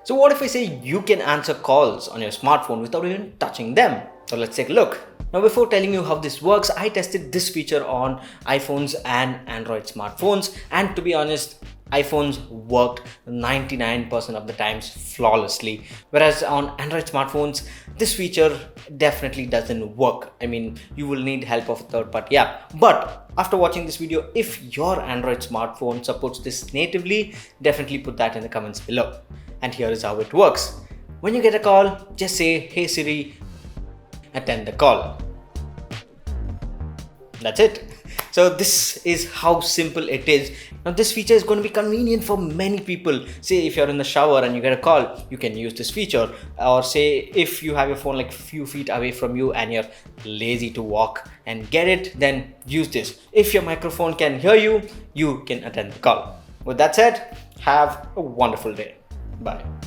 So what if I say you can answer calls on your smartphone without even touching them? So let's take a look. Now before telling you how this works, I tested this feature on iPhones and Android smartphones, and to be honest, iPhones worked 99% of the times flawlessly, whereas on Android smartphones this feature definitely doesn't work. I mean, you will need help of a third party app. But after watching this video, if your Android smartphone supports this natively, definitely put that in the comments below. And here is how it works. When you get a call, just say, "Hey Siri, attend the call." That's it. So this is how simple it is. Now this feature is going to be convenient for many people. Say if you're in the shower and you get a call, you can use this feature. Or say if you have your phone like a few feet away from you and you're lazy to walk and get it, then use this. If your microphone can hear you, you can attend the call. With that said, have a wonderful day. Bye.